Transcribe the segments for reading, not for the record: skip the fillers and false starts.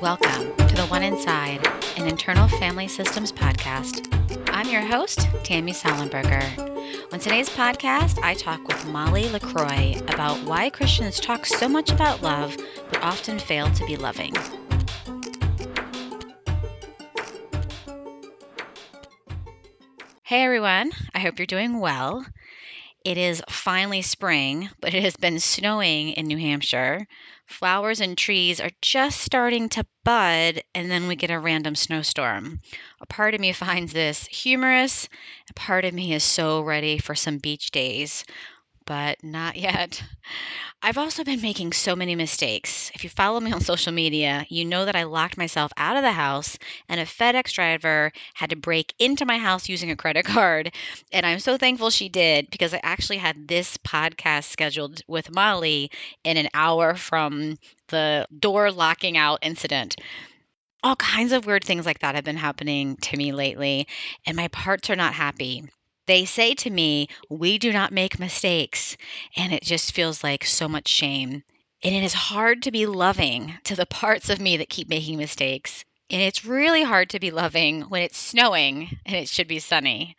Welcome to the One Inside, an Internal Family Systems podcast. I'm your host, Tammy Sallenberger. On today's podcast, I talk with Molly Lacroix about why Christians talk so much about love, but often fail to be loving. Hey everyone, I hope you're doing well. It is finally spring, but it has been snowing in New Hampshire. Flowers and trees are just starting to bud, and then we get a random snowstorm. A part of me finds this humorous, a part of me is so ready for some beach days, but not yet. I've also been making so many mistakes. If you follow me on social media, you know that I locked myself out of the house and a FedEx driver had to break into my house using a credit card. And I'm so thankful she did because I actually had this podcast scheduled with Molly in an hour from the door locking out incident. All kinds of weird things like that have been happening to me lately, and my parts are not happy. They say to me, we do not make mistakes, and it just feels like so much shame. And it is hard to be loving to the parts of me that keep making mistakes. And it's really hard to be loving when it's snowing and it should be sunny.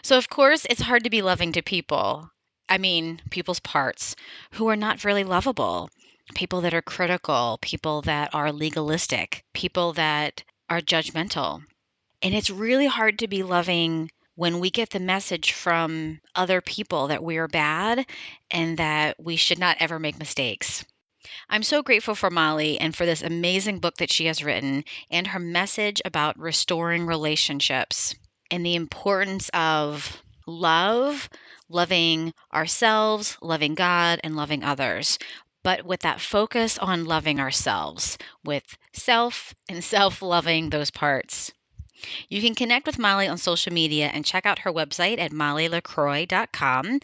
So, of course, it's hard to be loving to people. I mean, people's parts who are not really lovable. People that are critical, people that are legalistic, people that are judgmental. And it's really hard to be loving when we get the message from other people that we are bad and that we should not ever make mistakes. I'm so grateful for Molly and for this amazing book that she has written and her message about restoring relationships and the importance of love, loving ourselves, loving God, and loving others. But with that focus on loving ourselves, with self and self-loving those parts. You can connect with Molly on social media and check out her website at mollylacroix.com.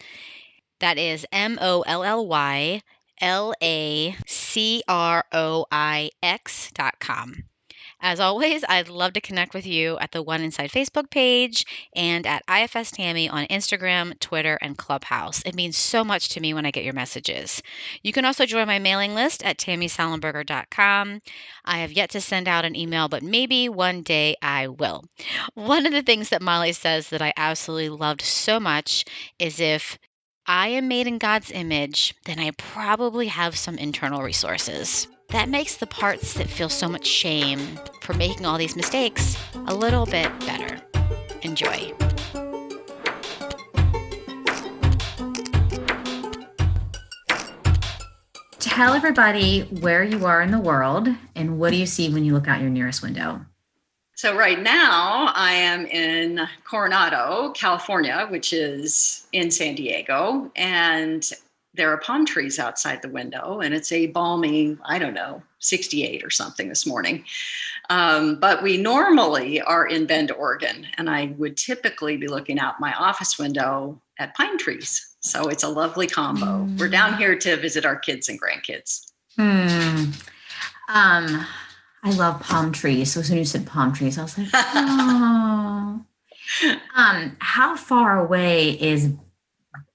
That is MOLLYLACROIX.com. As always, I'd love to connect with you at the One Inside Facebook page and at IFS Tammy on Instagram, Twitter, and Clubhouse. It means so much to me when I get your messages. You can also join my mailing list at tammysallenberger.com. I have yet to send out an email, but maybe one day I will. One of the things that Molly says that I absolutely loved so much is if I am made in God's image, then I probably have some internal resources. That makes the parts that feel so much shame for making all these mistakes a little bit better. Enjoy. Tell everybody where you are in the world and what do you see when you look out your nearest window? So right now I am in Coronado, California, which is in San Diego, and there are palm trees outside the window, and it's a balmy, 68 or something this morning. But we normally are in Bend, Oregon, and I would typically be looking out my office window at pine trees. So it's a lovely combo. We're down here to visit our kids and grandkids. I love palm trees. So as soon as you said palm trees, I was like, oh. How far away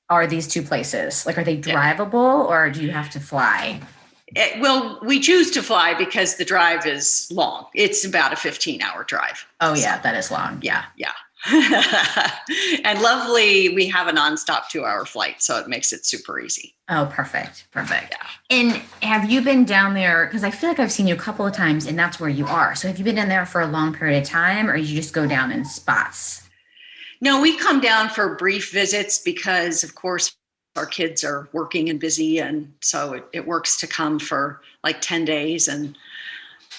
are these two places? Like, are they drivable or do you have to fly? Well, we choose to fly because the drive is long. It's about a 15-hour drive. Oh, yeah, that is long. Yeah. And lovely, we have a nonstop 2-hour flight, so it makes it super easy. Oh, perfect. Yeah. And have you been down there? Because I feel like I've seen you a couple of times and that's where you are. So have you been in there for a long period of time or you just go down in spots? No, we come down for brief visits because, of course, our kids are working and busy. And so it works to come for like 10 days. And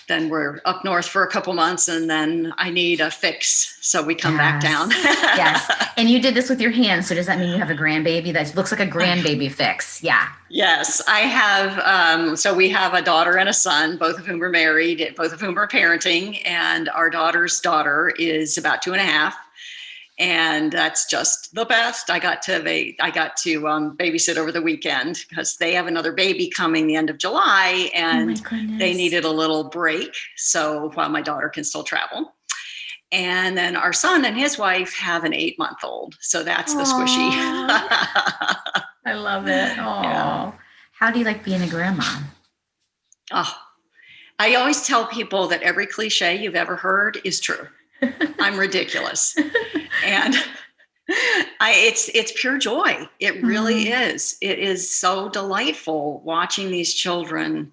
then we're up north for a couple months and then I need a fix. So we come back down. Yes. And you did this with your hands. So does that mean you have a grandbaby that looks like a grandbaby fix? Yeah. Yes, I have. So we have a daughter and a son, both of whom are married, both of whom are parenting. And our daughter's daughter is about 2.5. And that's just the best. I got to babysit over the weekend because they have another baby coming the end of July and they needed a little break. So while my daughter can still travel. And then our son and his wife have an 8-month-old. So that's the squishy. I love it. Oh, yeah. How do you like being a grandma? Oh, I always tell people that every cliche you've ever heard is true. I'm ridiculous. And it's pure joy. It really is. It is so delightful watching these children,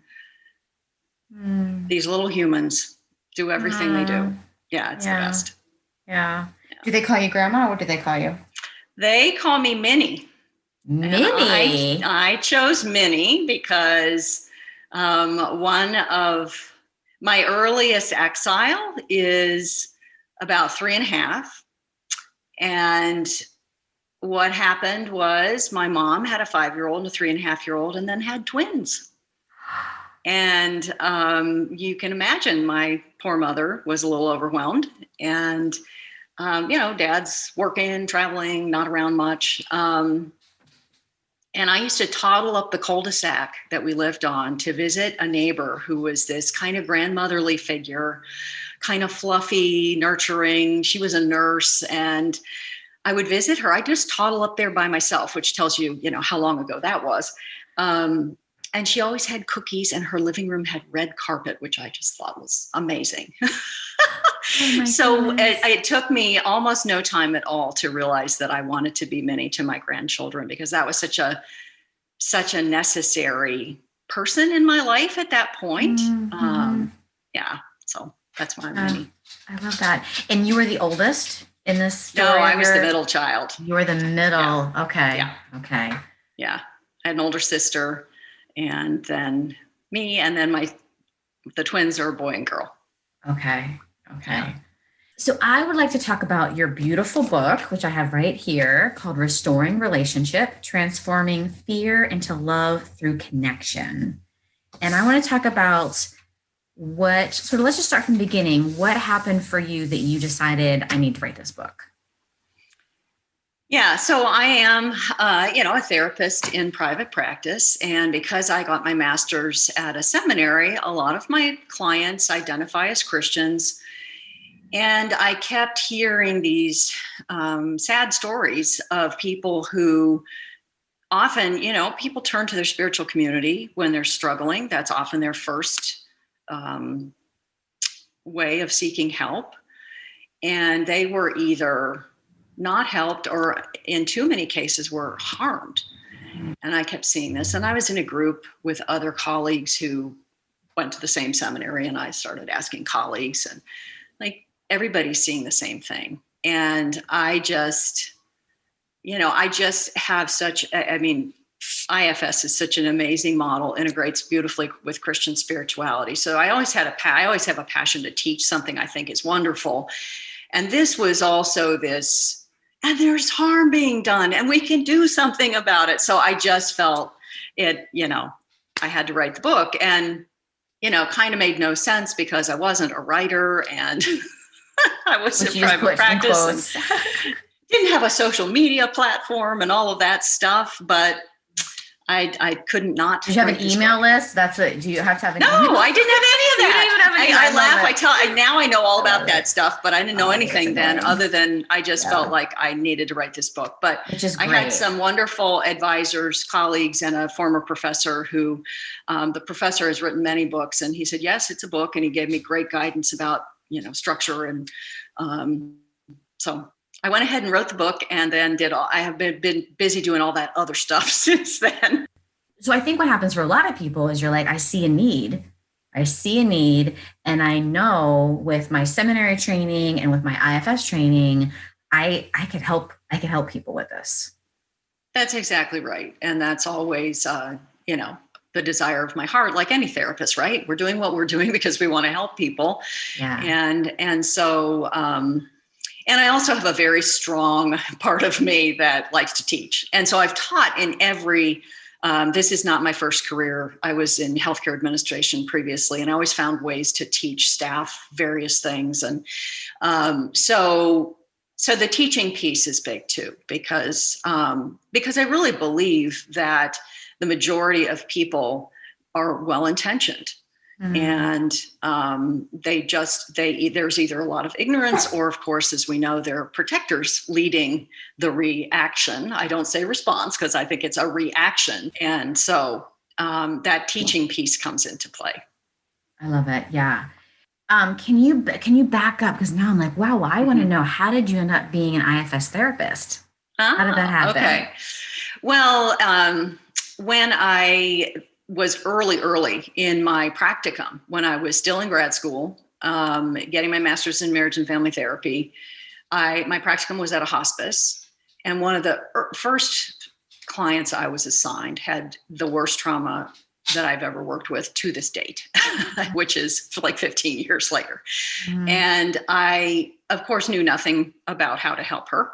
these little humans, do everything they do. Yeah, it's the best. Yeah. Do they call you grandma, or what do they call you? They call me Minnie. Minnie. I chose Minnie because one of my earliest exile is about 3.5. And what happened was my mom had a 5-year-old and a 3.5-year-old, and then had twins. And you can imagine my poor mother was a little overwhelmed. And, dad's working, traveling, not around much. And I used to toddle up the cul-de-sac that we lived on to visit a neighbor who was this kind of grandmotherly figure, kind of fluffy, nurturing. She was a nurse, and I would visit her. I just toddle up there by myself, which tells you, how long ago that was. And she always had cookies, and her living room had red carpet, which I just thought was amazing. So it took me almost no time at all to realize that I wanted to be Minnie to my grandchildren, because that was such a necessary person in my life at that point. So that's why I'm Minnie. I love that. And you were the oldest in this story? No, I was the middle child. You were the middle. Yeah. Okay. Yeah. Okay. Yeah. I had an older sister, and then me, and then the twins are a boy and girl. Okay. Okay. So I would like to talk about your beautiful book, which I have right here, called Restoring Relationship, Transforming Fear into Love Through Connection. And I want to talk about let's just start from the beginning. What happened for you that you decided I need to write this book? Yeah, so I am, a therapist in private practice. And because I got my master's at a seminary, a lot of my clients identify as Christians. And I kept hearing these sad stories of people who often, people turn to their spiritual community when they're struggling. That's often their first way of seeking help. And they were either not helped, or in too many cases were harmed. And I kept seeing this. And I was in a group with other colleagues who went to the same seminary, and I started asking colleagues, and everybody's seeing the same thing. And I just have IFS is such an amazing model, integrates beautifully with Christian spirituality. So I always have a passion to teach something I think is wonderful. And this was also and there's harm being done, and we can do something about it. So I just felt it, I had to write the book, and, kind of made no sense because I wasn't a writer, and I was in private practice, and didn't have a social media platform and all of that stuff, but I couldn't not. Did you have an email list? Do you have to have an email? No, I didn't have any of that. You didn't even have an email. I laugh. Now I know all about that stuff, but I didn't know anything then, other than I just felt like I needed to write this book. But I had some wonderful advisors, colleagues, and a former professor who, the professor has written many books, and he said, yes, it's a book. And he gave me great guidance about, structure. And so I went ahead and wrote the book, and then I have been busy doing all that other stuff since then. So I think what happens for a lot of people is you're like, I see a need. And I know with my seminary training and with my IFS training, I could help people with this. That's exactly right. And that's always, the desire of my heart, like any therapist, right? We're doing what we're doing because we want to help people. Yeah. And so, and I also have a very strong part of me that likes to teach. And so I've taught in every, this is not my first career. I was in healthcare administration previously, and I always found ways to teach staff various things. And so the teaching piece is big too, because I really believe that the majority of people are well-intentioned. And there's either a lot of ignorance, or of course, as we know, there are protectors leading the reaction. I don't say response, because I think it's a reaction. And so that teaching piece comes into play. I love it. Yeah. Can you back up? Because now I'm like, wow, I want to know, how did you end up being an IFS therapist? How did that happen? Okay. Well, when I was early in my practicum, when I was still in grad school, getting my master's in marriage and family therapy, my practicum was at a hospice. And one of the first clients I was assigned had the worst trauma that I've ever worked with to this date, which is like 15 years later. Mm. And I, of course, knew nothing about how to help her.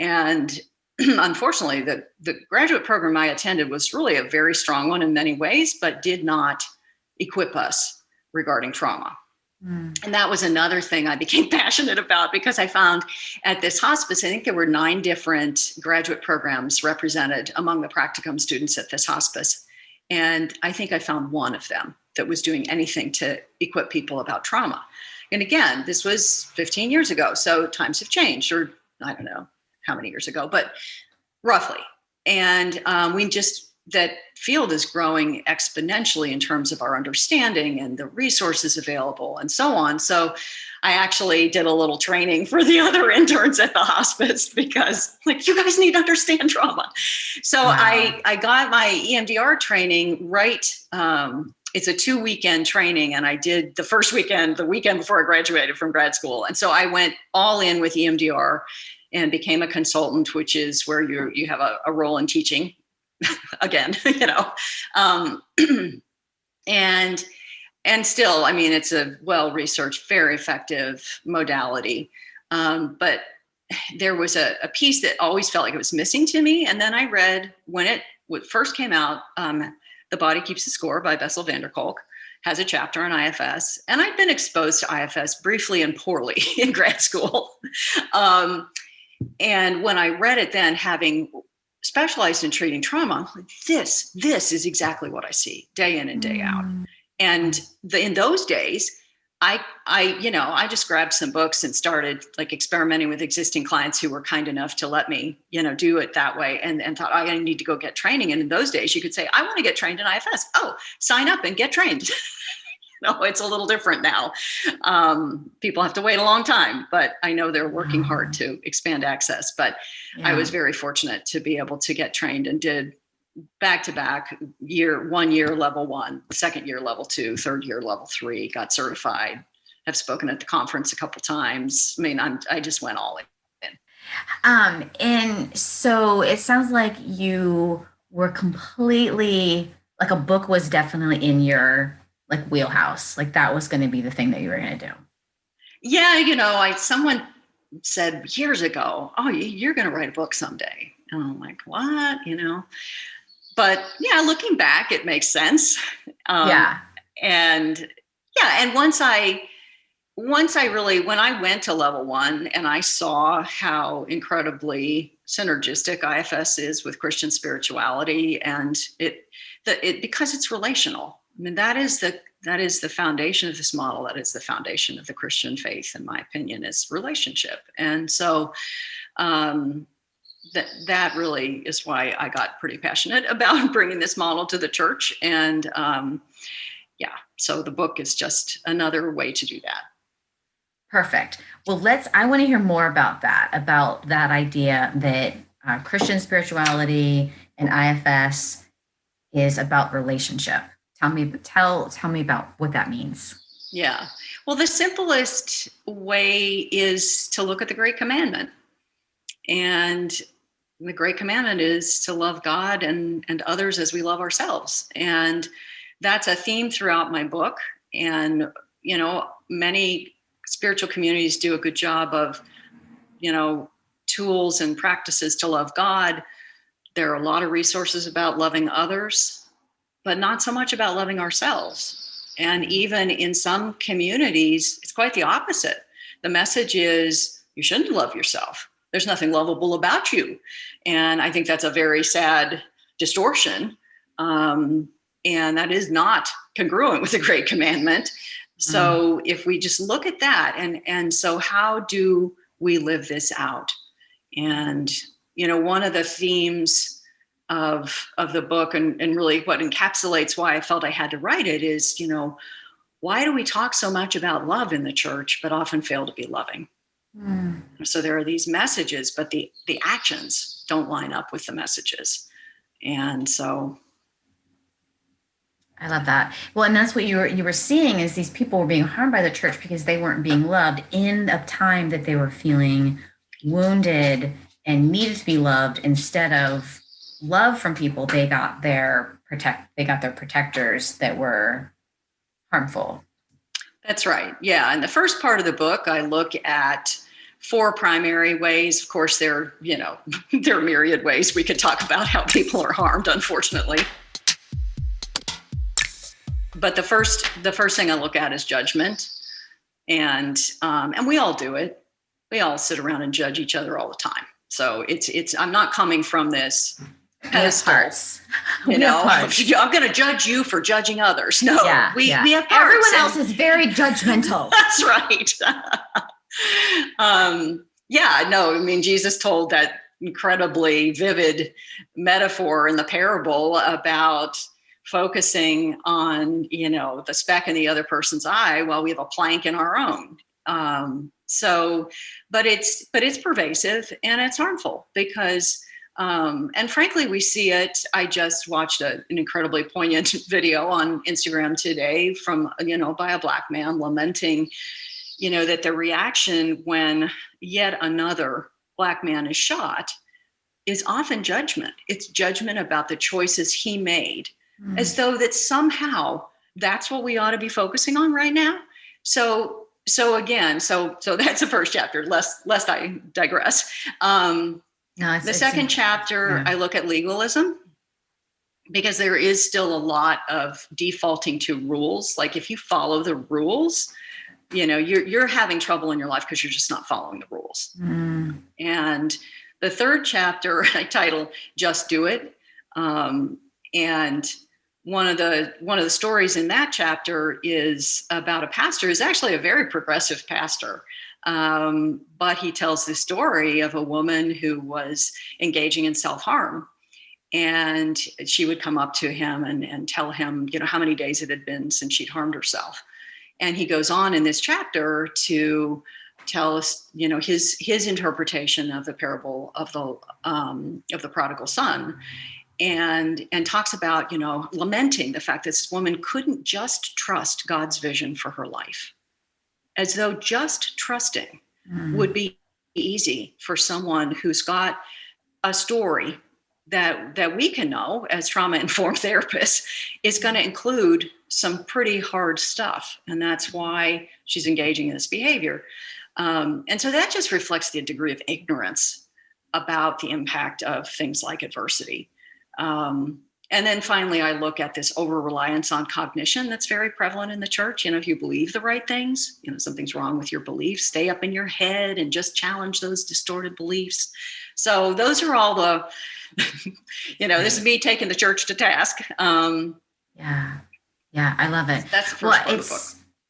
And unfortunately, the graduate program I attended was really a very strong one in many ways, but did not equip us regarding trauma. And that was another thing I became passionate about, because I found at this hospice, I think there were 9 different graduate programs represented among the practicum students at this hospice. And I think I found one of them that was doing anything to equip people about trauma. And again, this was 15 years ago, so times have changed, or I don't know how many years ago, but roughly. And that field is growing exponentially in terms of our understanding and the resources available and so on. So I actually did a little training for the other interns at the hospice, because like, you guys need to understand trauma. So Wow. I got my EMDR training right. It's a 2-weekend training, and I did the first weekend, the weekend before I graduated from grad school. And so I went all in with EMDR and became a consultant, which is where you have a role in teaching. Again, and still, I mean, it's a well-researched, very effective modality. But there was a piece that always felt like it was missing to me. And then I read, when it first came out, The Body Keeps the Score by Bessel van der Kolk has a chapter on IFS. And I'd been exposed to IFS briefly and poorly in grad school. And when I read it then, having specialized in treating trauma, like, this is exactly what I see day in and day out. And in those days, I just grabbed some books and started like experimenting with existing clients who were kind enough to let me, do it that way, and thought, I need to go get training. And in those days, you could say, I want to get trained in IFS. Oh, sign up and get trained. It's a little different now. People have to wait a long time, but I know they're working hard to expand access. But I was very fortunate to be able to get trained, and did back-to-back 1 year level 1, second year level 2, third year level 3, got certified, have spoken at the conference a couple times. I mean, I just went all in. And so it sounds like you were completely, like, a book was definitely in your like wheelhouse. Like, that was going to be the thing that you were going to do. Yeah, someone said years ago, oh, you're going to write a book someday. And I'm like, what? But yeah, looking back, it makes sense. And once I really, when I went to level 1 and I saw how incredibly synergistic IFS is with Christian spirituality, and it because it's relational. I mean, that is the foundation of this model. That is the foundation of the Christian faith, in my opinion, is relationship. And so that really is why I got pretty passionate about bringing this model to the church. And so the book is just another way to do that. Perfect. Well, I want to hear more about that idea that Christian spirituality and IFS is about relationship. Tell me about what that means. Yeah. Well, the simplest way is to look at the Great Commandment. And the Great Commandment is to love God and others as we love ourselves. And that's a theme throughout my book. And, many spiritual communities do a good job of, tools and practices to love God. There are a lot of resources about loving others, but not so much about loving ourselves. And even in some communities, it's quite the opposite. The message is, you shouldn't love yourself. There's nothing lovable about you. And I think that's a very sad distortion. And that is not congruent with the Great Commandment. So if we just look at that, and so how do we live this out? And, one of the themes of the book, and really what encapsulates why I felt I had to write it, is, why do we talk so much about love in the church, but often fail to be loving? So there are these messages, but the actions don't line up with the messages. And so I love that. Well, and that's what you were seeing is these people were being harmed by the church because they weren't being loved in a time that they were feeling wounded and needed to be loved. Instead of love from people, they got their protectors that were harmful. That's right. Yeah. In the first part of the book, I look at 4 primary ways. Of course, there are myriad ways we could talk about how people are harmed, unfortunately. But the first thing I look at is judgment, and we all do it. We all sit around and judge each other all the time. So it's I'm not coming from this pedestal. I'm going to judge you for judging others. No, we have parts. Everyone else is very judgmental. That's right. I mean, Jesus told that incredibly vivid metaphor in the parable about focusing on, the speck in the other person's eye while we have a plank in our own. But it's pervasive and it's harmful because, and frankly, we see it. I just watched an incredibly poignant video on Instagram today from, by a Black man lamenting, that the reaction when yet another Black man is shot is often judgment. It's judgment about the choices he made, as though that somehow that's what we ought to be focusing on right now. So that's the first chapter, lest I digress. The second chapter, I look at legalism, because there is still a lot of defaulting to rules. Like if you follow the rules, you're having trouble in your life because you're just not following the rules. And the third chapter I title Just Do It. And one of the stories in that chapter is about a pastor who's actually a very progressive pastor. But he tells the story of a woman who was engaging in self-harm. And she would come up to him and tell him, how many days it had been since she'd harmed herself. And he goes on in this chapter to tell us, his interpretation of the parable of the prodigal son, and talks about, lamenting the fact that this woman couldn't just trust God's vision for her life, as though just trusting would be easy for someone who's got a story that we can know as trauma-informed therapists is going to include some pretty hard stuff. And that's why she's engaging in this behavior. And so that just reflects the degree of ignorance about the impact of things like adversity. And then finally, I look at this over-reliance on cognition that's very prevalent in the church. If you believe the right things, something's wrong with your beliefs, stay up in your head and just challenge those distorted beliefs. So those are all the, this is me taking the church to task. Yeah, I love it. That's the first part of the book.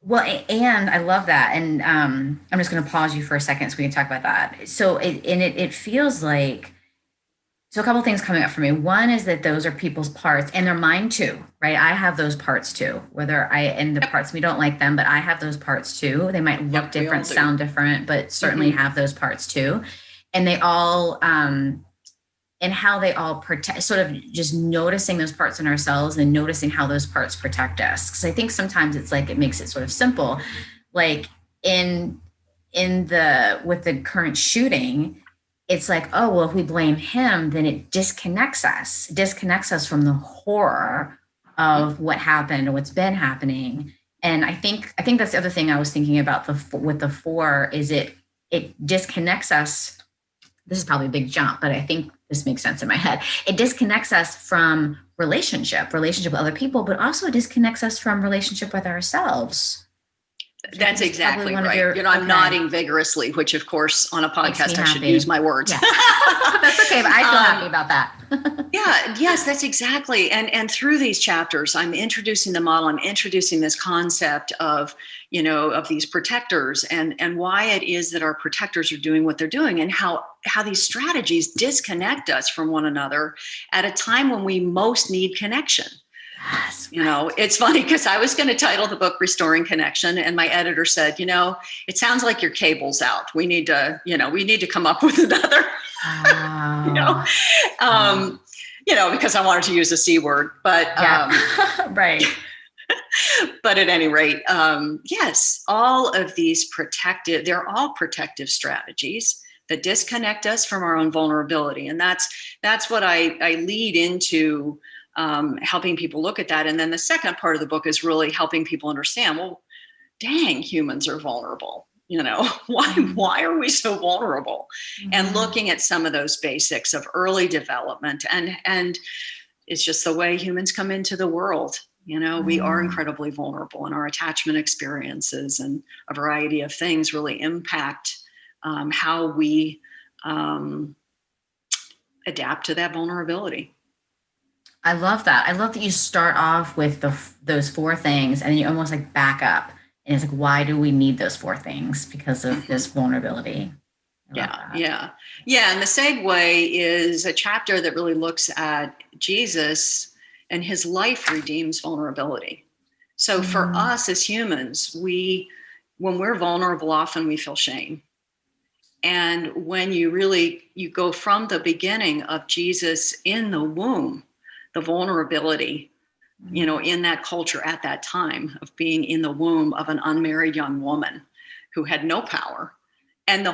Well, and I love that. And I'm just going to pause you for a second so we can talk about that. So it feels like, so a couple of things coming up for me. One is that those are people's parts and they're mine too, right? I have those parts too, and the parts we don't like them, but I have those parts too. They might look different, sound different, but certainly have those parts too. And they all, and how they all protect, sort of just noticing those parts in ourselves and noticing how those parts protect us. Because I think sometimes it's like, it makes it sort of simple. Like with the current shooting, it's like, oh, well, if we blame him, then it disconnects us from the horror of what happened or what's been happening. And I think that's the other thing I was thinking about with the 4 is it disconnects us. This is probably a big jump, but I think this makes sense in my head. It disconnects us from relationship with other people, but also disconnects us from relationship with ourselves. That's exactly right. I'm nodding vigorously, which of course on a podcast I should use my words. Yeah. That's okay, but I feel happy about that. Yes, that's exactly. And through these chapters, I'm introducing the model. I'm introducing this concept of, of these protectors and why it is that our protectors are doing what they're doing and how these strategies disconnect us from one another at a time when we most need connection. Yes. You know, it's funny because I was going to title the book Restoring Connection, and my editor said, you know, it sounds like your cable's out. We need to come up with another, you know, because I wanted to use a C word, but right. But at any rate, yes, all of these they're all protective strategies that disconnect us from our own vulnerability. And that's what I lead into, helping people look at that. And then the second part of the book is really helping people understand, well, dang, humans are vulnerable. You know, why are we so vulnerable? And looking at some of those basics of early development, and it's just the way humans come into the world. You know, we are incredibly vulnerable, and our attachment experiences and a variety of things really impact how we adapt to that vulnerability. I love that. I love that you start off with those 4 things and you almost like back up. And it's like, why do we need those 4 things? Because of this vulnerability. Yeah. And the segue is a chapter that really looks at Jesus, and his life redeems vulnerability. So for us as humans, when we're vulnerable, often we feel shame. And when you go from the beginning of Jesus in the womb, the vulnerability, you know, in that culture at that time of being in the womb of an unmarried young woman who had no power, and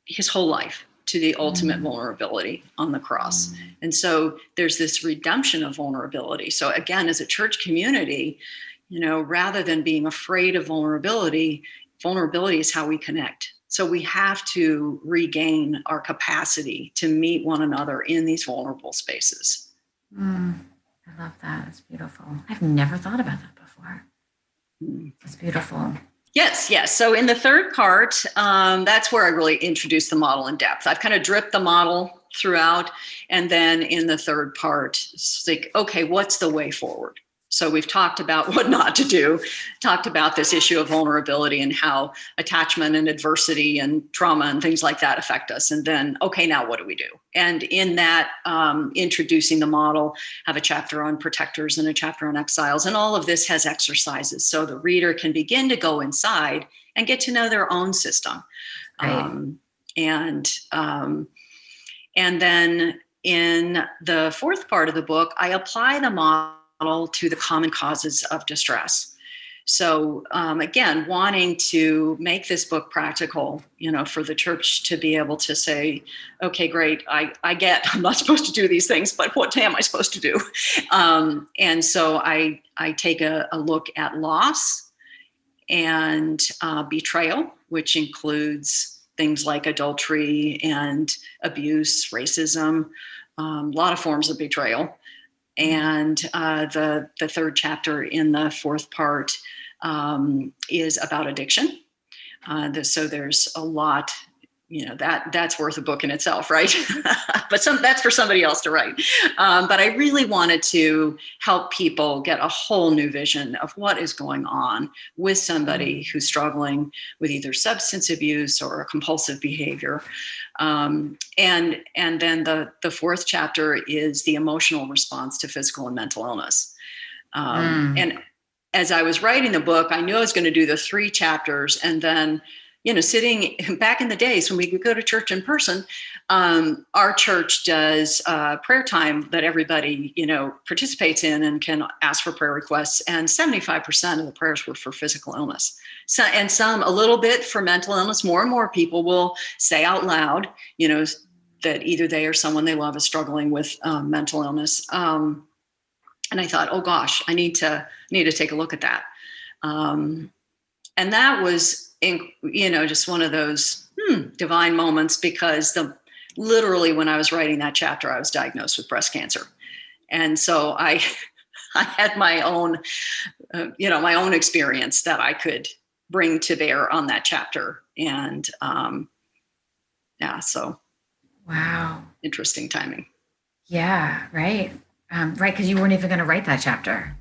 his whole life to the ultimate vulnerability on the cross. And so there's this redemption of vulnerability. So again, as a church community, you know, rather than being afraid of vulnerability is how we connect. So we have to regain our capacity to meet one another in these vulnerable spaces. I love that. It's beautiful. I've never thought about that before. It's beautiful. Yes. So in the third part, that's where I really introduce the model in depth. I've kind of dripped the model throughout. And then in the third part, it's like, okay, what's the way forward? So we've talked about what not to do, talked about this issue of vulnerability and how attachment and adversity and trauma and things like that affect us. And then, okay, now what do we do? And in that, introducing the model, have a chapter on protectors and a chapter on exiles. And all of this has exercises so the reader can begin to go inside and get to know their own system. Right. And then in the fourth part of the book, I apply the model to the common causes of distress. So again, wanting to make this book practical, you know, for the church to be able to say, okay, great, I get I'm not supposed to do these things, but what am I supposed to do? And so I take a look at loss and betrayal, which includes things like adultery and abuse, racism, a lot of forms of betrayal. And the third chapter in the fourth part is about addiction. So there's a lot, you know, that's worth a book in itself, right? But that's for somebody else to write. But I really wanted to help people get a whole new vision of what is going on with somebody who's struggling with either substance abuse or a compulsive behavior. And then the fourth chapter is the emotional response to physical and mental illness. And as I was writing the book, I knew I was going to do the 3 chapters, and then, you know, sitting back in the days when we would go to church in person, our church does prayer time that everybody, you know, participates in and can ask for prayer requests. And 75% of the prayers were for physical illness. So, and some a little bit for mental illness. More and more people will say out loud, you know, that either they or someone they love is struggling with mental illness. And I thought, oh gosh, I need to take a look at that. And that was, you know, just one of those divine moments, because literally when I was writing that chapter, I was diagnosed with breast cancer. And so I had my own, my own experience that I could bring to bear on that chapter. And so. Wow. Interesting timing. Yeah, right. Right, because you weren't even going to write that chapter.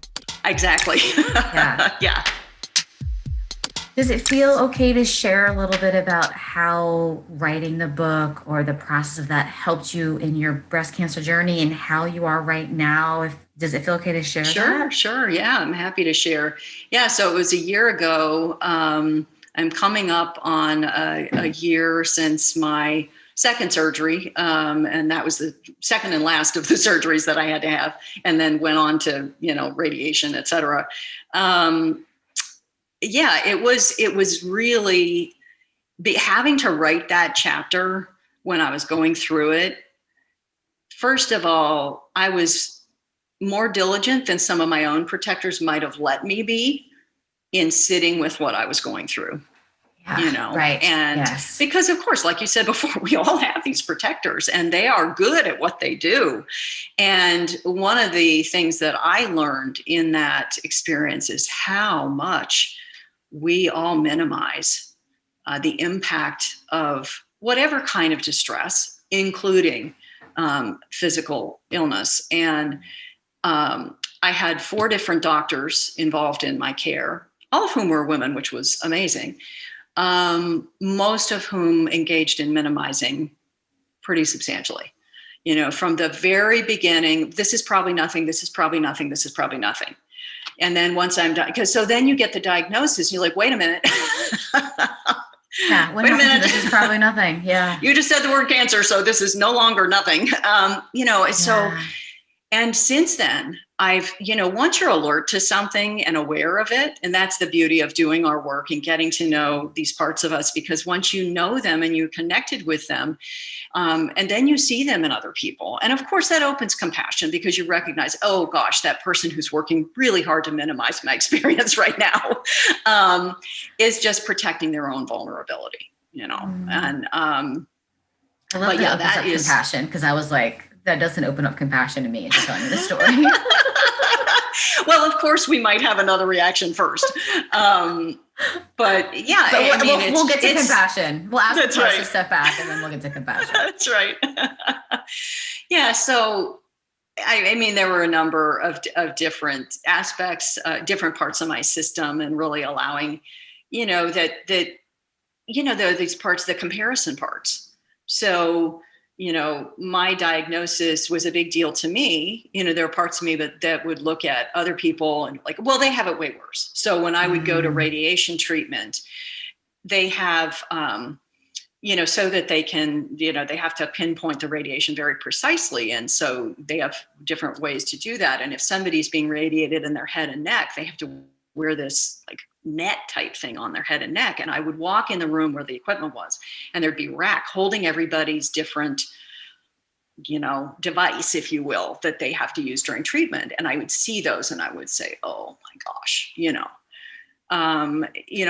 Exactly. Yeah. Yeah. Does it feel okay to share a little bit about how writing the book or the process of that helped you in your breast cancer journey and how you are right now? Does it feel okay to share that? Sure. Yeah, I'm happy to share. Yeah, so it was a year ago. I'm coming up on a year since my second surgery, and that was the second and last of the surgeries that I had to have, and then went on to radiation, et cetera. Yeah, it was really having to write that chapter when I was going through it. First of all, I was more diligent than some of my own protectors might have let me be in sitting with what I was going through. Yeah, right. And yes. Because of course, like you said before, we all have these protectors and they are good at what they do. And one of the things that I learned in that experience is how much we all minimize the impact of whatever kind of distress, including physical illness. And I had 4 different doctors involved in my care, all of whom were women, which was amazing. Most of whom engaged in minimizing pretty substantially. From the very beginning, this is probably nothing, this is probably nothing, this is probably nothing. And then once I'm done, because so then you get the diagnosis, and you're like, wait a minute. Yeah, wait a minute. This is probably nothing. Yeah. You just said the word cancer, so this is no longer nothing. So, and since then, I've, once you're alert to something and aware of it, and that's the beauty of doing our work and getting to know these parts of us, because once you know them and you're connected with them, and then you see them in other people. And of course, that opens compassion because you recognize, oh gosh, that person who's working really hard to minimize my experience right now is just protecting their own vulnerability, And I love that is compassion, because I was like, that doesn't open up compassion to me into telling me the story. Well, of course, we might have another reaction first. But yeah, but we'll get to compassion. We'll ask the person to step back and then we'll get to compassion. That's right. Yeah. So, I mean, there were a number of different aspects, different parts of my system, and really allowing, that there are these parts, the comparison parts. So, my diagnosis was a big deal to me. There are parts of me that would look at other people and like, well, they have it way worse. So when I would go to radiation treatment, they have, so that they can, they have to pinpoint the radiation very precisely. And so they have different ways to do that. And if somebody's being radiated in their head and neck, they have to wear this like net type thing on their head and neck. And I would walk in the room where the equipment was, and there'd be a rack holding everybody's different, device, if you will, that they have to use during treatment. And I would see those and I would say, oh my gosh,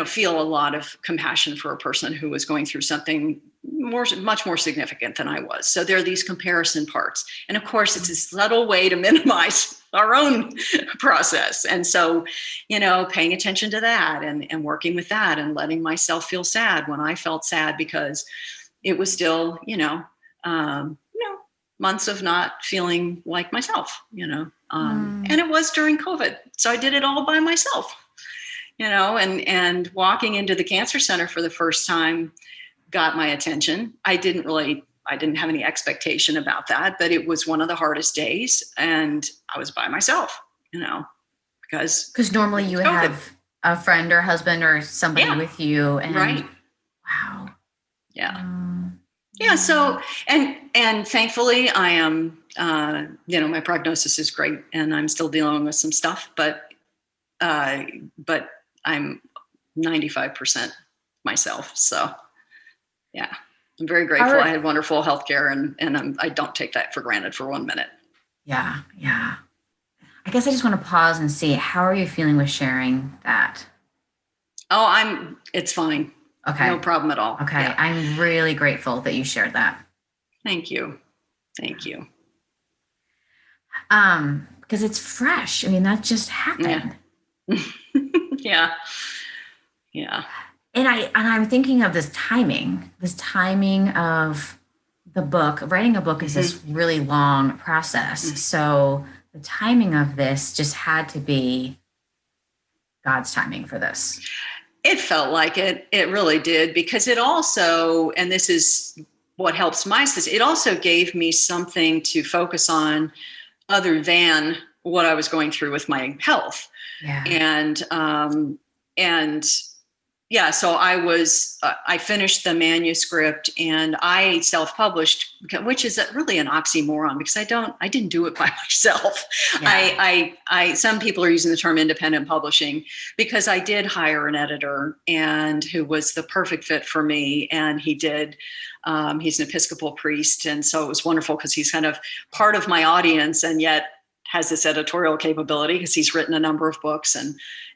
feel a lot of compassion for a person who was going through something much more significant than I was. So there are these comparison parts. And of course, it's a subtle way to minimize our own process. And so, paying attention to that and working with that and letting myself feel sad when I felt sad, because it was still, months of not feeling like myself, and it was during COVID. So I did it all by myself. And walking into the cancer center for the first time got my attention. I didn't have any expectation about that, but it was one of the hardest days, and I was by myself, because normally you have a friend or husband or somebody with you. And right. Wow. Yeah. Yeah. So, and thankfully I am, my prognosis is great and I'm still dealing with some stuff, but I'm 95% myself. So yeah, I'm very grateful. I had wonderful healthcare, and I don't take that for granted for 1 minute. Yeah. Yeah. I guess I just want to pause and see, how are you feeling with sharing that? Oh, it's fine. Okay. No problem at all. Okay. Yeah. I'm really grateful that you shared that. Thank you. Thank you. Because it's fresh. I mean, that just happened. Yeah. Yeah. And I'm thinking of this timing of the book. Writing a book is this really long process. So the timing of this just had to be God's timing for this. It felt like it. It really did, because it also, and this is what helps my sister, it also gave me something to focus on other than what I was going through with my health. Yeah. And yeah, so I finished the manuscript and I self-published, which is really an oxymoron because I didn't do it by myself. Yeah. Some people are using the term independent publishing, because I did hire an editor and who was the perfect fit for me. And he's an Episcopal priest. And so it was wonderful because he's kind of part of my audience and yet has this editorial capability because he's written a number of books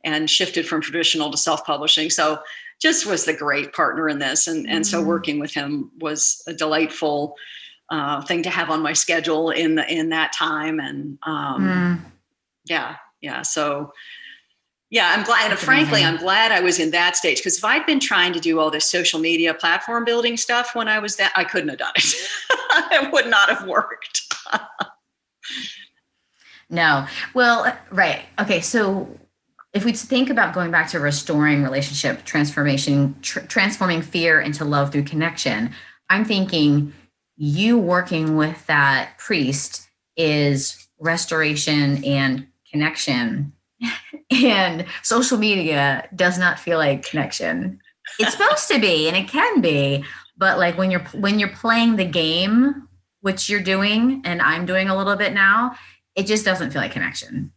and shifted from traditional to self-publishing. So just was the great partner in this. And so working with him was a delightful thing to have on my schedule in that time. And So I'm glad. And frankly, I'm glad I was in that stage, because if I'd been trying to do all this social media platform building stuff when I was I couldn't have done it. It would not have worked. No. Well, right. Okay. So if we think about going back to restoring relationship, transforming fear into love through connection, I'm thinking you working with that priest is restoration and connection, and social media does not feel like connection. It's supposed to be, and it can be, but like when you're playing the game, which you're doing, and I'm doing a little bit now, it just doesn't feel like connection.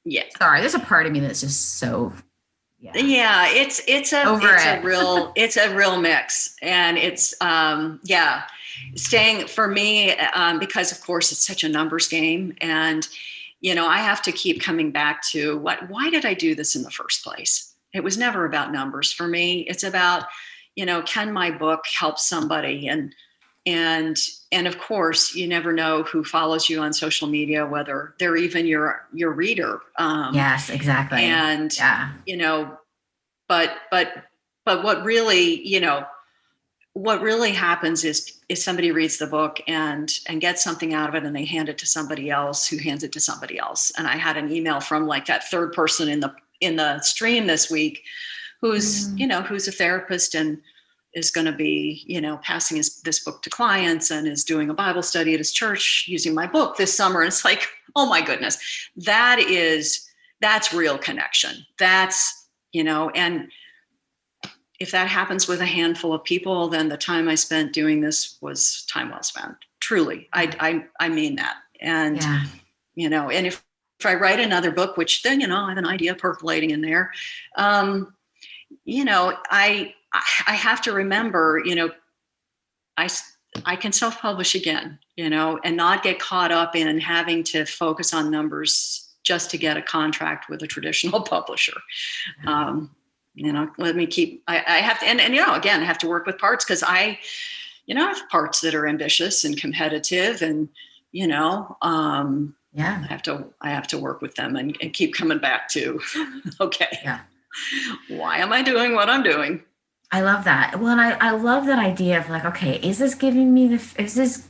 Yeah. Sorry, there's a part of me that's just so. Yeah, it's a real mix, and it's staying for me because of course it's such a numbers game, and I have to keep coming back to why did I do this in the first place? It was never about numbers for me. It's about, can my book help somebody? And of course, you never know who follows you on social media, whether they're even your reader. Yes, exactly. And but what really happens is somebody reads the book and gets something out of it, and they hand it to somebody else who hands it to somebody else. And I had an email from like that third person in the stream this week, who's a therapist and is going to be, passing this book to clients and is doing a Bible study at his church using my book this summer. And it's like, oh my goodness, that's real connection. That's, and if that happens with a handful of people, then the time I spent doing this was time well spent. Truly. I mean that. And, and if I write another book, which then, I have an idea percolating in there, I have to remember, I can self-publish again, and not get caught up in having to focus on numbers just to get a contract with a traditional publisher. Let me keep, I have to, and again, I have to work with parts because I have parts that are ambitious and competitive, and, I have to work with them and keep coming back to, okay. Yeah. Why am I doing what I'm doing? I love that. Well, and I love that idea of like, okay, is this giving me is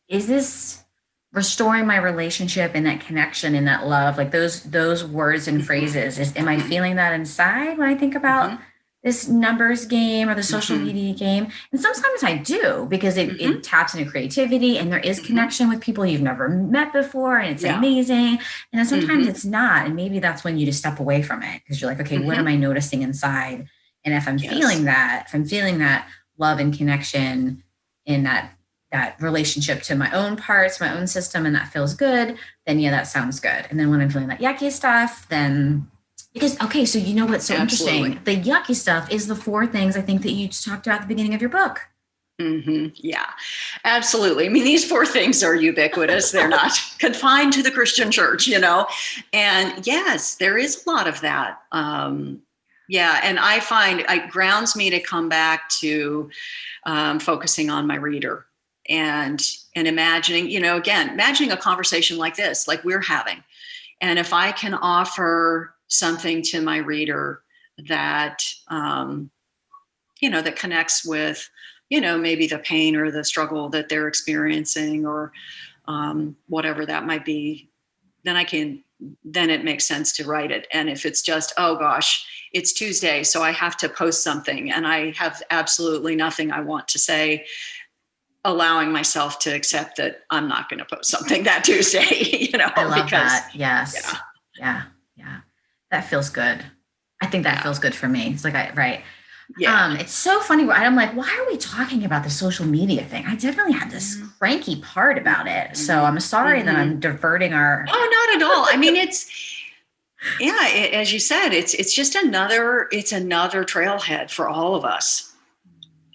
this restoring my relationship and that connection and that love, like those words and phrases, am I feeling that inside when I think about this numbers game or the social media game? And sometimes I do, because it taps into creativity and there is connection with people you've never met before, and it's amazing. And then sometimes it's not. And maybe that's when you just step away from it, because you're like, okay, what am I noticing inside? And if I'm feeling that love and connection in that relationship to my own parts, my own system, and that feels good, then that sounds good. And then when I'm feeling that yucky stuff, then because, okay, so what's so interesting? The yucky stuff is the 4 things I think that you talked about at the beginning of your book. Yeah, absolutely. I mean, these 4 things are ubiquitous. They're not confined to the Christian church, and yes, there is a lot of that. And I find it grounds me to come back to focusing on my reader and imagining, imagining a conversation like this, like we're having. And if I can offer something to my reader that, that connects with, maybe the pain or the struggle that they're experiencing, or whatever that might be, then I can then it makes sense to write it. And if it's just, oh gosh, it's Tuesday, so I have to post something and I have absolutely nothing I want to say, allowing myself to accept that I'm not going to post something that Tuesday, I love that. Yes. Yeah. That feels good. I think that feels good for me. It's like, right. Yeah. It's so funny where I'm like, why are we talking about the social media thing? I definitely had this cranky part about it. So I'm sorry that I'm diverting our. Oh, not at all. I mean, as you said, it's just another trailhead for all of us.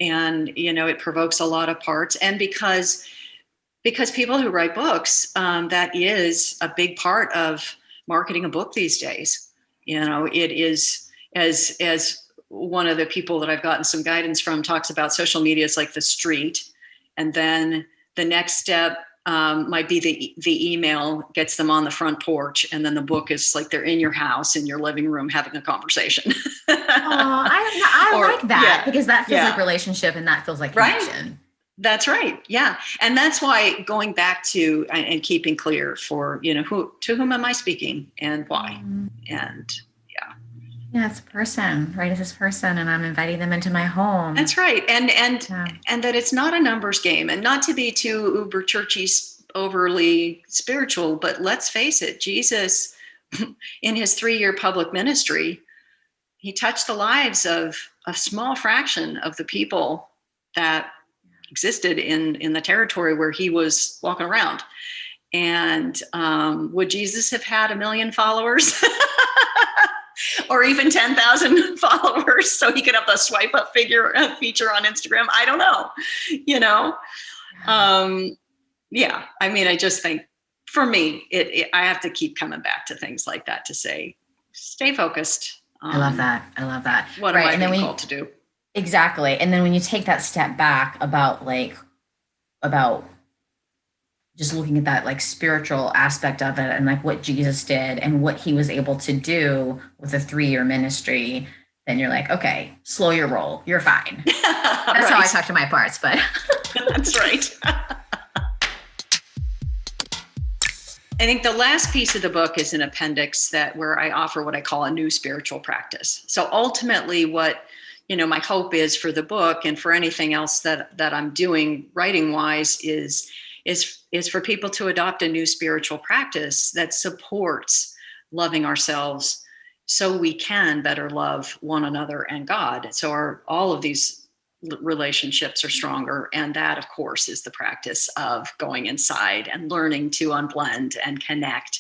And, it provokes a lot of parts. And because people who write books, that is a big part of marketing a book these days. It is, as one of the people that I've gotten some guidance from talks about, social media is like the street. And then the next step might be the email gets them on the front porch. And then the book is like they're in your house, in your living room, having a conversation. I like that because that feels like relationship and that feels like connection. Right? That's right. Yeah. And that's why going back to and keeping clear for, to whom am I speaking and why? And yeah, it's a person, right? It's this person and I'm inviting them into my home. That's right. And that it's not a numbers game, and not to be too uber churchy, overly spiritual, but let's face it, Jesus in his 3-year public ministry, he touched the lives of a small fraction of the people that existed in the territory where he was walking around. And would Jesus have had 1 million followers or even 10,000 followers so he could have the swipe up feature on Instagram? I don't know, I mean, I just think for me, I have to keep coming back to things like that to say, stay focused. I love that. What am I being called to do? Exactly. And then when you take that step back about just looking at that like spiritual aspect of it and like what Jesus did and what he was able to do with a 3-year ministry, then you're like, okay, slow your roll. You're fine. That's how I talk to my parts, but that's right. I think the last piece of the book is an appendix where I offer what I call a new spiritual practice. So ultimately what, my hope is for the book and for anything else that I'm doing writing wise is for people to adopt a new spiritual practice that supports loving ourselves so we can better love one another and God. So all of these relationships are stronger. And that, of course, is the practice of going inside and learning to unblend and connect.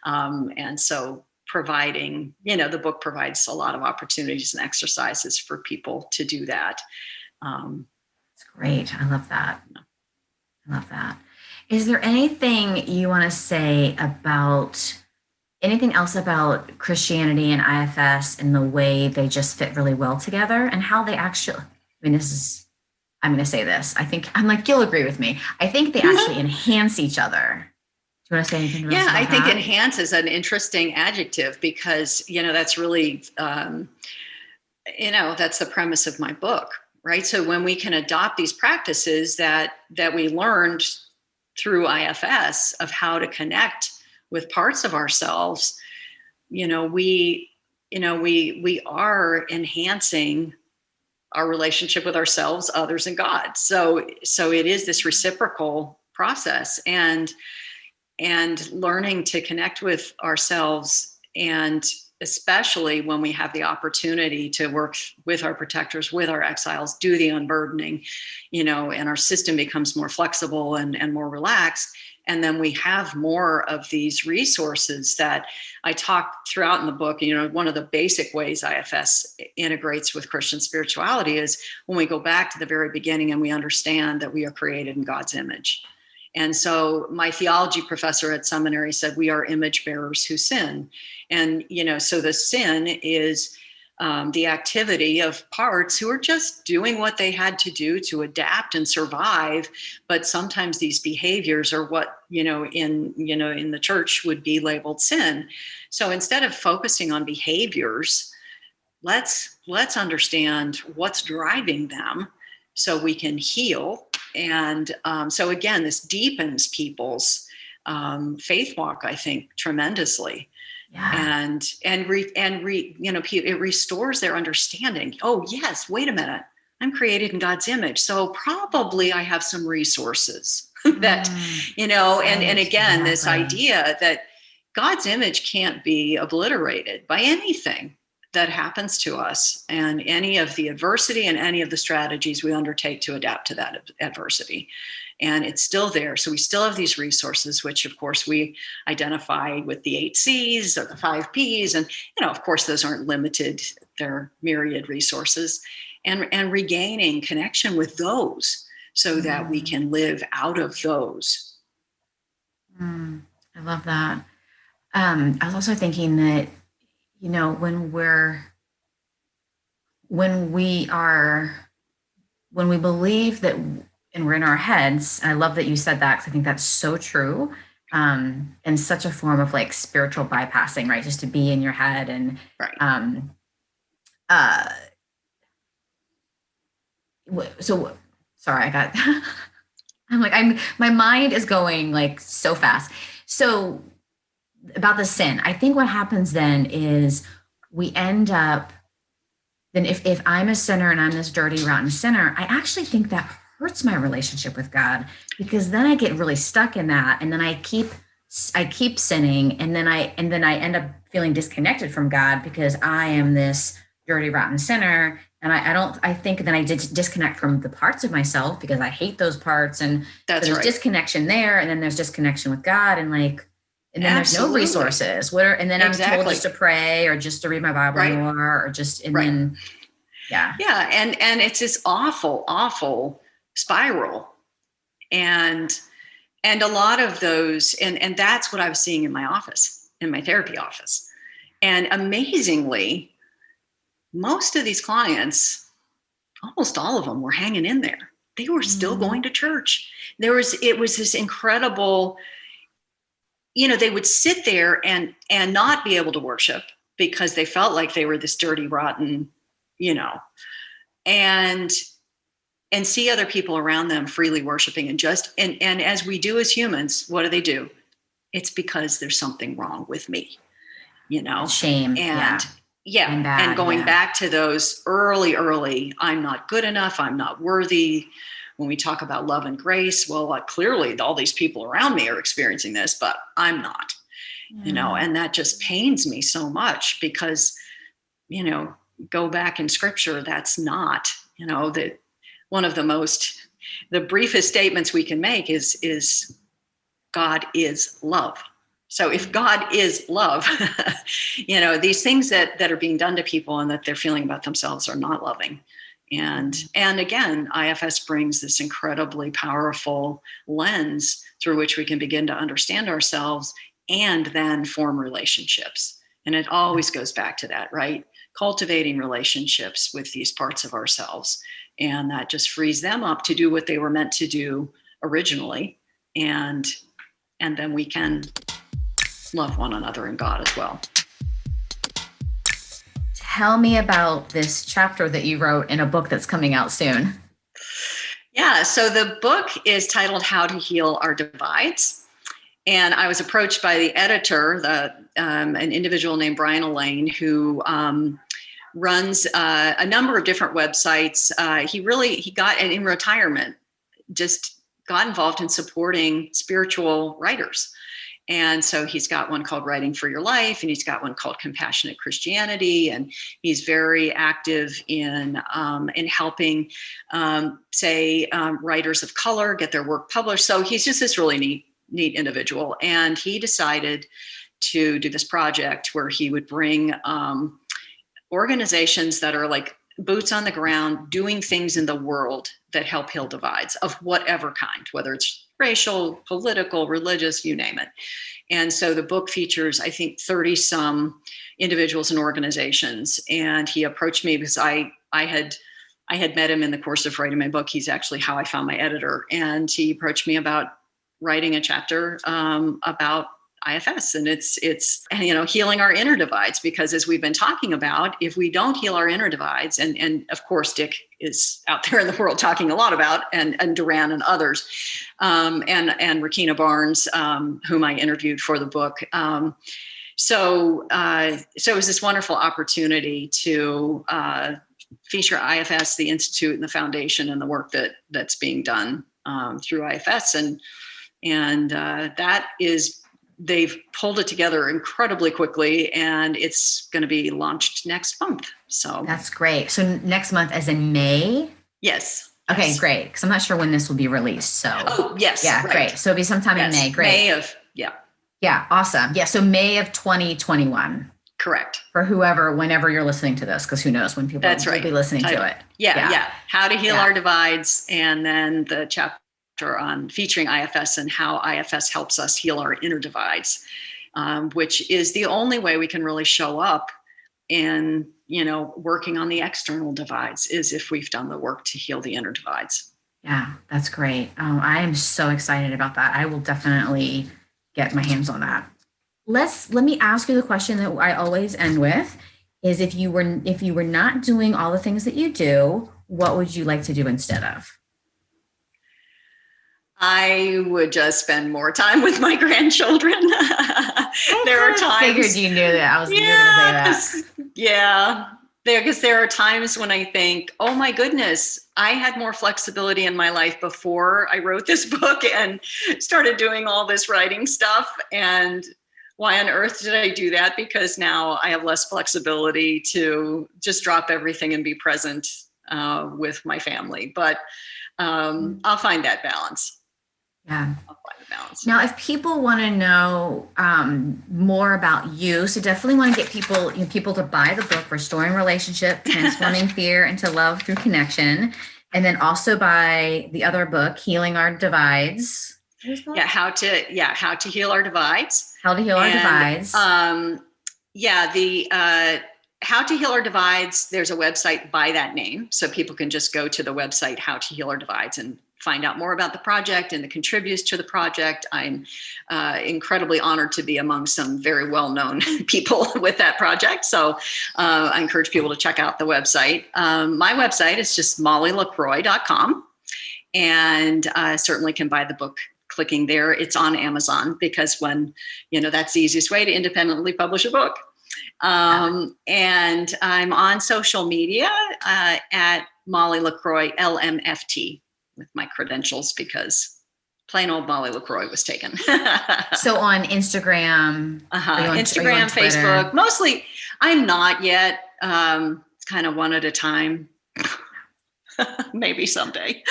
And so providing, the book provides a lot of opportunities and exercises for people to do that. That's great. I love that. Is there anything you want to say about anything else about Christianity and IFS and the way they just fit really well together and how they actually, I'm going to say this. You'll agree with me. I think they actually enhance each other. Do you want to say anything else about I think that? enhance is an interesting adjective because, that's really, that's the premise of my book, right? So when we can adopt these practices that we learned through IFS of how to connect with parts of ourselves, we are enhancing our relationship with ourselves, others, and God. So it is this reciprocal process and learning to connect with ourselves, and especially when we have the opportunity to work with our protectors, with our exiles, do the unburdening, and our system becomes more flexible and more relaxed. And then we have more of these resources that I talk throughout in the book. One of the basic ways IFS integrates with Christian spirituality is when we go back to the very beginning and we understand that we are created in God's image. And so my theology professor at seminary said, we are image bearers who sin. And, so the sin is the activity of parts who are just doing what they had to do to adapt and survive. But sometimes these behaviors are what, in the church would be labeled sin. So instead of focusing on behaviors, let's understand what's driving them so we can heal. And so again, this deepens people's faith walk, I think, tremendously. Yeah. It restores their understanding. Oh, yes, wait a minute. I'm created in God's image. So probably I have some resources that, and again, this idea that God's image can't be obliterated by anything that happens to us and any of the adversity and any of the strategies we undertake to adapt to that adversity. And it's still there. So we still have these resources, which of course we identify with the 8 C's or the 5 P's. And, of course, those aren't limited. They're myriad resources, and regaining connection with those so that we can live out of those. I love that. I was also thinking that, when we believe that, and we're in our heads, I love that you said that, because I think that's so true. And such a form of like spiritual bypassing, right? Just to be in your head. And right. So sorry, my mind is going like so fast. So about the sin, I think what happens then is we end up, then if I'm a sinner and I'm this dirty, rotten sinner, I actually think that hurts my relationship with God, because then I get really stuck in that. And then I keep sinning. And then I end up feeling disconnected from God because I am this dirty, rotten sinner. And I think then I did disconnect from the parts of myself because I hate those parts. And there's disconnection there. And then there's disconnection with God. And then there's no resources. I'm told just to pray or just to read my Bible more, or just, and then, yeah. Yeah. And it's this awful, awful spiral. And a lot of those, and that's what I was seeing in my office, in my therapy office. And amazingly, most of these clients, almost all of them, were hanging in there. They were still going to church. It was this incredible, they would sit there and not be able to worship because they felt like they were this dirty, rotten, and see other people around them freely worshiping, and as we do as humans, what do? It's because there's something wrong with me, shame. And going back to those early, I'm not good enough, I'm not worthy. When we talk about love and grace, well, clearly all these people around me are experiencing this, but I'm not, and that just pains me so much because, go back in scripture, that's not, that one of the briefest statements we can make is God is love. So if God is love, these things that are being done to people and that they're feeling about themselves are not loving. And again, IFS brings this incredibly powerful lens through which we can begin to understand ourselves and then form relationships. And it always goes back to that, right? Cultivating relationships with these parts of ourselves. And that just frees them up to do what they were meant to do originally. And then we can love one another in God as well. Tell me about this chapter that you wrote in a book that's coming out soon. Yeah, so the book is titled How to Heal Our Divides. And I was approached by the editor, an individual named Brian Elaine, who runs a number of different websites. He got in retirement, just got involved in supporting spiritual writers. And so he's got one called Writing for Your Life, and he's got one called Compassionate Christianity. And he's very active in helping, writers of color get their work published. So he's just this really neat individual. And he decided to do this project where he would bring organizations that are like boots on the ground, doing things in the world that help heal divides of whatever kind, whether it's racial, political, religious, you name it. And so the book features, I think, 30 some individuals and organizations. And he approached me because I had met him in the course of writing my book. He's actually how I found my editor. And he approached me about writing a chapter about IFS, and it's healing our inner divides, because as we've been talking about, if we don't heal our inner divides, and of course Dick is out there in the world talking a lot about, and Duran and others, and Rakina Barnes, whom I interviewed for the book. So it was this wonderful opportunity to feature IFS, the Institute, and the foundation, and the work that's being done through IFS, and that is, they've pulled it together incredibly quickly, and it's going to be launched next month. So that's great. So next month, as in May? Yes. Okay, yes. Great. Because I'm not sure when this will be released. So yes. Yeah, right. Great. So it'll be sometime in May. Great. May of, yeah. Yeah, awesome. Yeah, so May of 2021. Correct. For whenever you're listening to this, because who knows when people will be listening to it. Yeah. How to heal our divides, and then the chapter on featuring IFS and how IFS helps us heal our inner divides, which is the only way we can really show up in, working on the external divides, is if we've done the work to heal the inner divides. Yeah, that's great. I am so excited about that. I will definitely get my hands on that. Let me ask you the question that I always end with, is if you were not doing all the things that you do, what would you like to do instead of? I would just spend more time with my grandchildren. There are times. I figured you knew that. I was going to say that. Yeah. Because there are times when I think, oh my goodness, I had more flexibility in my life before I wrote this book and started doing all this writing stuff. And why on earth did I do that? Because now I have less flexibility to just drop everything and be present with my family. But I'll find that balance. Yeah. Now, if people want to know more about you, so definitely want to get people to buy the book, Restoring Relationship, Transforming Fear into Love Through Connection, and then also buy the other book, Healing Our Divides. Yeah, how to heal our divides. How to heal our divides. The How to Heal Our Divides. There's a website by that name, so people can just go to the website How to Heal Our Divides and find out more about the project and the contributors to the project. I'm incredibly honored to be among some very well-known people with that project. So I encourage people to check out the website. My website is just mollylacroix.com, and certainly can buy the book clicking there. It's on Amazon, because that's the easiest way to independently publish a book. And I'm on social media at Molly Lacroix, LMFT, with my credentials, because plain old Molly Lacroix was taken. So on Instagram, Instagram, Facebook, mostly. I'm not yet. It's kind of one at a time. Maybe someday.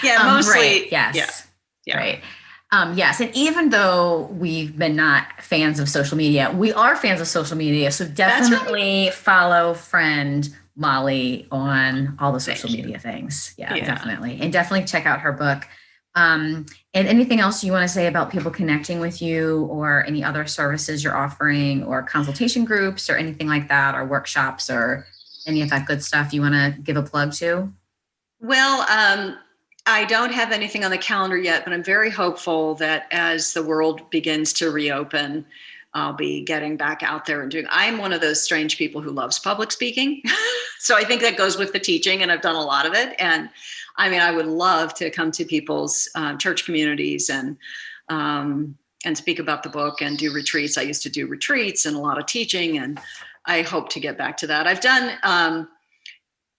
Mostly. Right. Yes. Yeah. Right. Yes. And even though we've been not fans of social media, we are fans of social media. So definitely follow friend Molly on all the social media things. Yeah, definitely. And definitely check out her book. And anything else you want to say about people connecting with you, or any other services you're offering, or consultation groups, or anything like that, or workshops, or any of that good stuff you want to give a plug to? Well, I don't have anything on the calendar yet, but I'm very hopeful that as the world begins to reopen, I'll be getting back out there and doing. I'm one of those strange people who loves public speaking. So I think that goes with the teaching, and I've done a lot of it. And I mean, I would love to come to people's church communities and speak about the book and do retreats. I used to do retreats and a lot of teaching, and I hope to get back to that. I've done,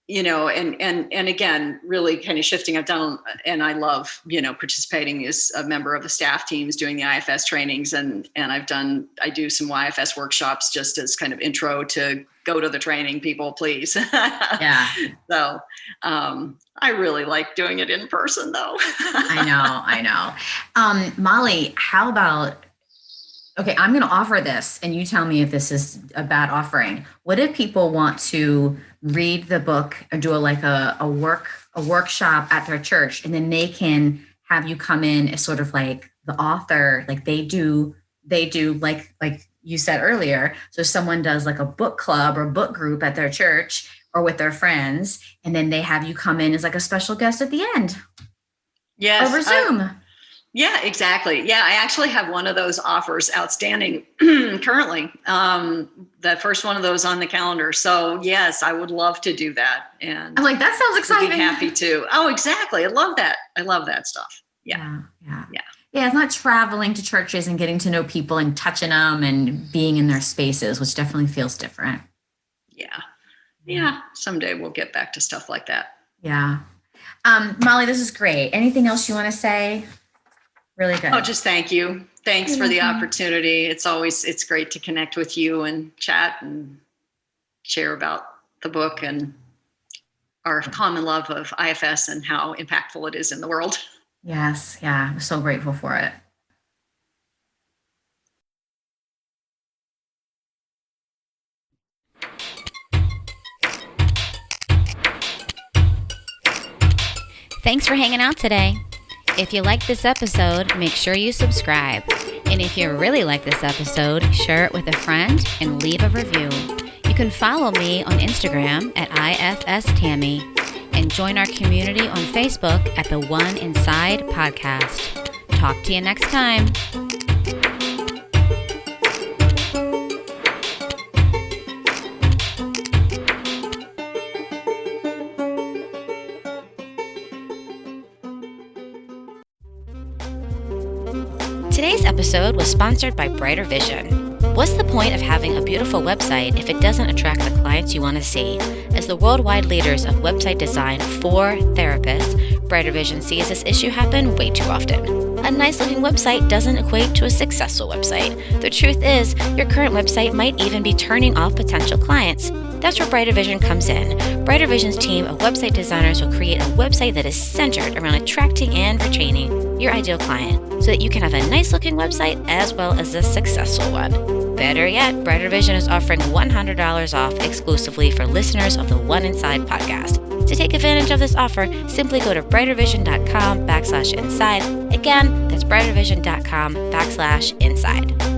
and again, really kind of shifting. I've done, and I love, participating as a member of the staff teams doing the IFS trainings, and I do some IFS workshops just as kind of intro to go to the training, people, please. Yeah. So I really like doing it in person, though. I know. Molly, how about, okay, I'm going to offer this, and you tell me if this is a bad offering. What if people want to read the book or do a workshop at their church, and then they can have you come in as sort of like the author, like they do like you said earlier. So someone does like a book club or book group at their church or with their friends, and then they have you come in as like a special guest at the end. Yes. Over Zoom. Yeah, exactly. Yeah, I actually have one of those offers outstanding currently. The first one of those on the calendar. So yes, I would love to do that. And I'm like, that sounds I'd exciting. be happy to. Oh, exactly. I love that. I love that stuff. Yeah. Yeah, it's not traveling to churches and getting to know people and touching them and being in their spaces, which definitely feels different. Yeah. Someday we'll get back to stuff like that. Yeah. Molly, this is great. Anything else you want to say? Really good. Oh, just thank you. Thanks for the opportunity. It's great to connect with you and chat and share about the book and our common love of IFS and how impactful it is in the world. Yes. Yeah. I'm so grateful for it. Thanks for hanging out today. If you like this episode, make sure you subscribe. And if you really like this episode, share it with a friend and leave a review. You can follow me on Instagram at IFS Tammy and join our community on Facebook at the One Inside Podcast. Talk to you next time. Today's episode was sponsored by Brighter Vision. What's the point of having a beautiful website if it doesn't attract the clients you want to see? As the worldwide leaders of website design for therapists, Brighter Vision sees this issue happen way too often. A nice-looking website doesn't equate to a successful website. The truth is, your current website might even be turning off potential clients. That's where Brighter Vision comes in. Brighter Vision's team of website designers will create a website that is centered around attracting and retaining your ideal client so that you can have a nice-looking website as well as a successful one. Better yet, Brighter Vision is offering $100 off exclusively for listeners of the One Inside podcast. To take advantage of this offer, simply go to brightervision.com/inside. Again, that's brightervision.com/inside.